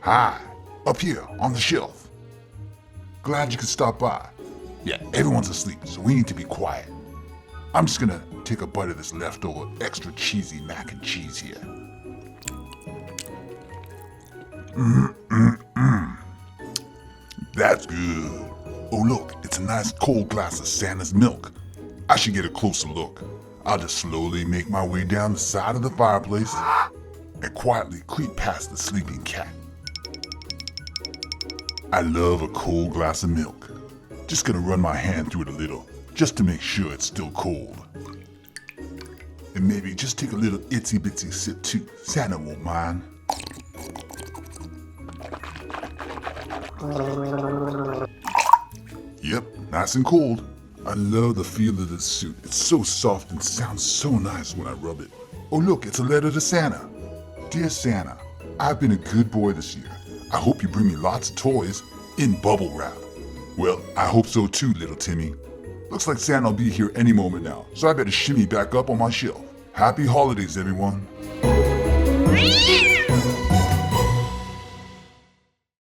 Hi, up here on the shelf. Glad you could stop by. Yeah, everyone's asleep, so we need to be quiet. I'm just gonna take a bite of this leftover extra cheesy mac and cheese here. That's good. Oh look, it's a nice cold glass of Santa's milk. I should get a closer look. I'll just slowly make my way down the side of the fireplace and quietly creep past the sleeping cat. I love a cold glass of milk. Just gonna run my hand through it a little, just to make sure it's still cold. And maybe just take a little itsy bitsy sip too. Santa won't mind. Yep, nice and cold. I love the feel of this suit. It's so soft and sounds so nice when I rub it. Oh look, it's a letter to Santa. Dear Santa, I've been a good boy this year. I hope you bring me lots of toys in bubble wrap. Well, I hope so too, little Timmy. Looks like Santa'll be here any moment now, so I better shimmy back up on my shelf. Happy holidays, everyone.